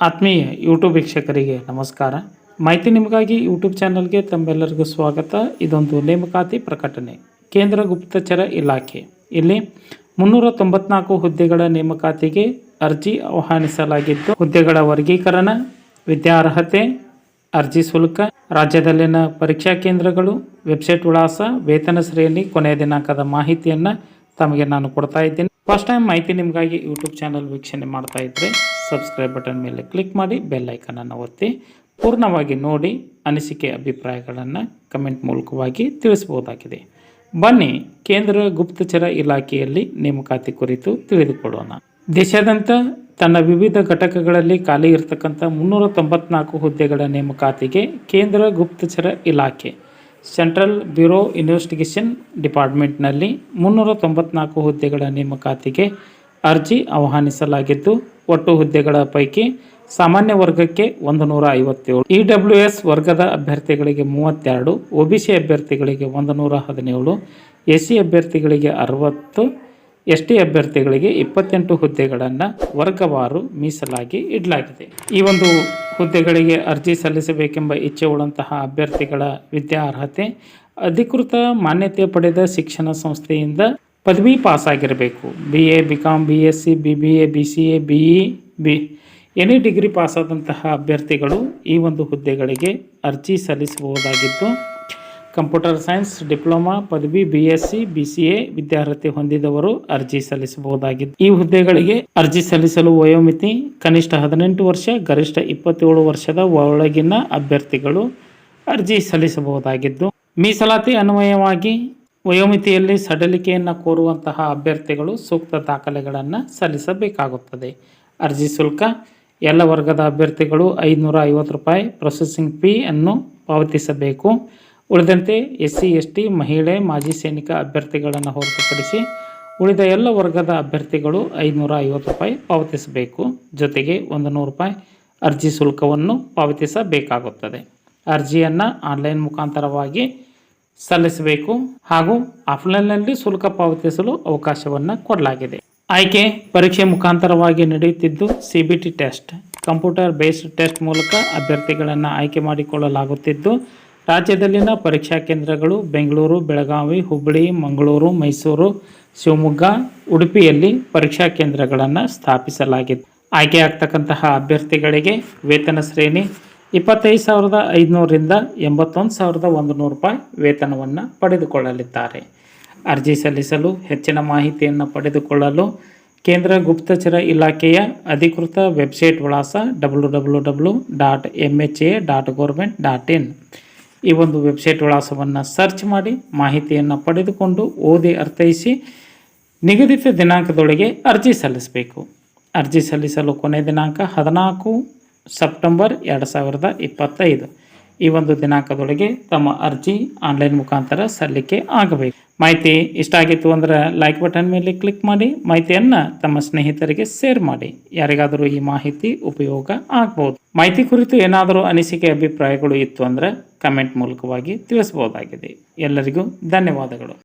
ಆತ್ಮೀಯ ಯೂಟ್ಯೂಬ್ ವೀಕ್ಷಕರಿಗೆ ನಮಸ್ಕಾರ. ಮಾಹಿತಿ ನಿಮಗಾಗಿ ಯೂಟ್ಯೂಬ್ ಚಾನಲ್ಗೆ ತಮ್ಮೆಲ್ಲರಿಗೂ ಸ್ವಾಗತ. ಇದೊಂದು ನೇಮಕಾತಿ ಪ್ರಕಟಣೆ. ಕೇಂದ್ರ ಗುಪ್ತಚರ ಇಲಾಖೆ ಇಲ್ಲಿ 394 ಹುದ್ದೆಗಳ ನೇಮಕಾತಿಗೆ ಅರ್ಜಿ ಆಹ್ವಾನಿಸಲಾಗಿದ್ದು, ಹುದ್ದೆಗಳ ವರ್ಗೀಕರಣ, ವಿದ್ಯಾರ್ಹತೆ, ಅರ್ಜಿ ಶುಲ್ಕ, ರಾಜ್ಯದಲ್ಲಿನ ಪರೀಕ್ಷಾ ಕೇಂದ್ರಗಳು, ವೆಬ್ಸೈಟ್ ವಿಳಾಸ, ವೇತನ ಶ್ರೇಣಿ, ಕೊನೆಯ ದಿನಾಂಕದ ಮಾಹಿತಿಯನ್ನು ತಮಗೆ ನಾನು ಕೊಡ್ತಾ ಇದ್ದೀನಿ. ಫಸ್ಟ್ ಟೈಮ್ ಮಾಹಿತಿ ನಿಮಗಾಗಿ ಯೂಟ್ಯೂಬ್ ಚಾನಲ್ ವೀಕ್ಷಣೆ ಮಾಡ್ತಾ ಇದ್ದರೆ ಸಬ್ಸ್ಕ್ರೈಬ್ ಬಟನ್ ಮೇಲೆ ಕ್ಲಿಕ್ ಮಾಡಿ, ಬೆಲ್ ಐಕನನ್ನು ಒತ್ತಿ ಪೂರ್ಣವಾಗಿ ನೋಡಿ ಅನಿಸಿಕೆ ಅಭಿಪ್ರಾಯಗಳನ್ನು ಕಮೆಂಟ್ ಮೂಲಕವಾಗಿ ತಿಳಿಸಬಹುದಾಗಿದೆ. ಬನ್ನಿ ಕೇಂದ್ರ ಗುಪ್ತಚರ ಇಲಾಖೆಯಲ್ಲಿ ನೇಮಕಾತಿ ಕುರಿತು ತಿಳಿದುಕೊಳ್ಳೋಣ. ದೇಶಾದ್ಯಂತ ತನ್ನ ವಿವಿಧ ಘಟಕಗಳಲ್ಲಿ ಖಾಲಿ ಇರತಕ್ಕಂಥ 394 ಹುದ್ದೆಗಳ ನೇಮಕಾತಿಗೆ ಕೇಂದ್ರ ಗುಪ್ತಚರ ಇಲಾಖೆ ಸೆಂಟ್ರಲ್ ಬ್ಯೂರೋ ಇನ್ವೆಸ್ಟಿಗೇಷನ್ ಡಿಪಾರ್ಟ್ಮೆಂಟ್ನಲ್ಲಿ 394 ಹುದ್ದೆಗಳ ನೇಮಕಾತಿಗೆ ಅರ್ಜಿ ಆಹ್ವಾನಿಸಲಾಗಿದ್ದು, ಒಟ್ಟು ಹುದ್ದೆಗಳ ಪೈಕಿ ಸಾಮಾನ್ಯ ವರ್ಗಕ್ಕೆ 157, EWS ವರ್ಗದ ಅಭ್ಯರ್ಥಿಗಳಿಗೆ 32, OBC ಅಭ್ಯರ್ಥಿಗಳಿಗೆ 117, SC ಅಭ್ಯರ್ಥಿಗಳಿಗೆ 60, ST ಅಭ್ಯರ್ಥಿಗಳಿಗೆ 28 ಹುದ್ದೆಗಳನ್ನು ವರ್ಗವಾರು ಮೀಸಲಾಗಿ ಇಡಲಾಗಿದೆ. ಈ ಒಂದು ಹುದ್ದೆಗಳಿಗೆ ಅರ್ಜಿ ಸಲ್ಲಿಸಬೇಕೆಂಬ ಇಚ್ಛೆ ಉಳ್ಳಂತಹ ಅಭ್ಯರ್ಥಿಗಳ ವಿದ್ಯಾರ್ಹತೆ ಅಧಿಕೃತ ಮಾನ್ಯತೆ ಪಡೆದ ಶಿಕ್ಷಣ ಸಂಸ್ಥೆಯಿಂದ ಪದವಿ ಪಾಸಾಗಿರಬೇಕು. BA, BCom, BSc, BBA, BCA, BE, any degree ಪಾಸಾದಂತಹ ಅಭ್ಯರ್ಥಿಗಳು ಈ ಒಂದು ಹುದ್ದೆಗಳಿಗೆ ಅರ್ಜಿ ಸಲ್ಲಿಸಬಹುದಾಗಿದ್ದು, ಕಂಪ್ಯೂಟರ್ ಸೈನ್ಸ್ ಡಿಪ್ಲೊಮಾ ಪದವಿ BSc, BCA ವಿದ್ಯಾರ್ಹತೆ ಹೊಂದಿದವರು ಅರ್ಜಿ ಸಲ್ಲಿಸಬಹುದಾಗಿದ್ದು, ಈ ಹುದ್ದೆಗಳಿಗೆ ಅರ್ಜಿ ಸಲ್ಲಿಸಲು ವಯೋಮಿತಿ ಕನಿಷ್ಠ 18 ವರ್ಷ, ಗರಿಷ್ಠ 27 ವರ್ಷದ ಒಳಗಿನ ಅಭ್ಯರ್ಥಿಗಳು ಅರ್ಜಿ ಸಲ್ಲಿಸಬಹುದಾಗಿದ್ದು, ಮೀಸಲಾತಿ ಅನ್ವಯವಾಗಿ ವಯೋಮಿತಿಯಲ್ಲಿ ಸಡಿಲಿಕೆಯನ್ನು ಕೋರುವಂತಹ ಅಭ್ಯರ್ಥಿಗಳು ಸೂಕ್ತ ದಾಖಲೆಗಳನ್ನು ಸಲ್ಲಿಸಬೇಕಾಗುತ್ತದೆ. ಅರ್ಜಿ ಶುಲ್ಕ ಎಲ್ಲ ವರ್ಗದ ಅಭ್ಯರ್ಥಿಗಳು 550 ರೂಪಾಯಿ ಪ್ರೊಸೆಸಿಂಗ್ ಫೀ ಅನ್ನು ಪಾವತಿಸಬೇಕು. ಉಳಿದಂತೆ SC, ST, ಮಹಿಳೆ, ಮಾಜಿ ಸೈನಿಕ ಅಭ್ಯರ್ಥಿಗಳನ್ನು ಹೊರತುಪಡಿಸಿ ಉಳಿದ ಎಲ್ಲ ವರ್ಗದ ಅಭ್ಯರ್ಥಿಗಳು 550 ರೂಪಾಯಿ ಪಾವತಿಸಬೇಕು. ಜೊತೆಗೆ 100 ರೂಪಾಯಿ ಅರ್ಜಿ ಶುಲ್ಕವನ್ನು ಪಾವತಿಸಬೇಕಾಗುತ್ತದೆ. ಅರ್ಜಿಯನ್ನು ಆನ್ಲೈನ್ ಮುಖಾಂತರವಾಗಿ ಸಲ್ಲಿಸಬೇಕು ಹಾಗೂ ಆಫ್ಲೈನ್ನಲ್ಲಿ ಶುಲ್ಕ ಪಾವತಿಸಲು ಅವಕಾಶವನ್ನು ಕೊಡಲಾಗಿದೆ. ಆಯ್ಕೆ ಪರೀಕ್ಷೆ ಮುಖಾಂತರವಾಗಿ ನಡೆಯುತ್ತಿದ್ದು, CBT test, computer based test ಮೂಲಕ ಅಭ್ಯರ್ಥಿಗಳನ್ನು ಆಯ್ಕೆ ಮಾಡಿಕೊಳ್ಳಲಾಗುತ್ತಿದ್ದು, ರಾಜ್ಯದಲ್ಲಿನ ಪರೀಕ್ಷಾ ಕೇಂದ್ರಗಳು ಬೆಂಗಳೂರು, ಬೆಳಗಾವಿ, ಹುಬ್ಬಳ್ಳಿ, ಮಂಗಳೂರು, ಮೈಸೂರು, ಶಿವಮೊಗ್ಗ, ಉಡುಪಿಯಲ್ಲಿ ಪರೀಕ್ಷಾ ಕೇಂದ್ರಗಳನ್ನು ಸ್ಥಾಪಿಸಲಾಗಿದೆ. ಆಯ್ಕೆಯಾಗ್ತಕ್ಕಂತಹ ಅಭ್ಯರ್ಥಿಗಳಿಗೆ ವೇತನ ಶ್ರೇಣಿ 25,500ರಿಂದ 81,100 ರೂಪಾಯಿ ವೇತನವನ್ನು ಪಡೆದುಕೊಳ್ಳಲಿದ್ದಾರೆ. ಅರ್ಜಿ ಸಲ್ಲಿಸಲು ಹೆಚ್ಚಿನ ಮಾಹಿತಿಯನ್ನು ಪಡೆದುಕೊಳ್ಳಲು ಕೇಂದ್ರ ಗುಪ್ತಚರ ಇಲಾಖೆಯ ಅಧಿಕೃತ ವೆಬ್ಸೈಟ್ ವಿಳಾಸ www.mha.government.in ಈ ಒಂದು ವೆಬ್ಸೈಟ್ ವಿಳಾಸವನ್ನು ಸರ್ಚ್ ಮಾಡಿ ಮಾಹಿತಿಯನ್ನು ಪಡೆದುಕೊಂಡು ಓದಿ ಅರ್ಥೈಸಿ ನಿಗದಿತ ದಿನಾಂಕದೊಳಗೆ ಅರ್ಜಿ ಸಲ್ಲಿಸಬೇಕು. ಅರ್ಜಿ ಸಲ್ಲಿಸಲು ಕೊನೆಯ ದಿನಾಂಕ 14 ಸೆಪ್ಟೆಂಬರ್ 2025. ಈ ಒಂದು ದಿನಾಂಕದೊಳಗೆ ತಮ್ಮ ಅರ್ಜಿ ಆನ್ಲೈನ್ ಮುಖಾಂತರ ಸಲ್ಲಿಕೆ ಆಗಬೇಕು. ಮಾಹಿತಿ ಇಷ್ಟ ಆಗಿತ್ತು ಅಂದರೆ ಲೈಕ್ ಬಟನ್ ಮೇಲೆ ಕ್ಲಿಕ್ ಮಾಡಿ, ಮಾಹಿತಿಯನ್ನು ತಮ್ಮ ಸ್ನೇಹಿತರಿಗೆ ಶೇರ್ ಮಾಡಿ. ಯಾರಿಗಾದರೂ ಈ ಮಾಹಿತಿ ಉಪಯೋಗ ಆಗ್ಬೋದು. ಮಾಹಿತಿ ಕುರಿತು ಏನಾದರೂ ಅನಿಸಿಕೆ ಅಭಿಪ್ರಾಯಗಳು ಇತ್ತು ಅಂದರೆ ಕಮೆಂಟ್ ಮೂಲಕವಾಗಿ ತಿಳಿಸಬಹುದಾಗಿದೆ. ಎಲ್ಲರಿಗೂ ಧನ್ಯವಾದಗಳು.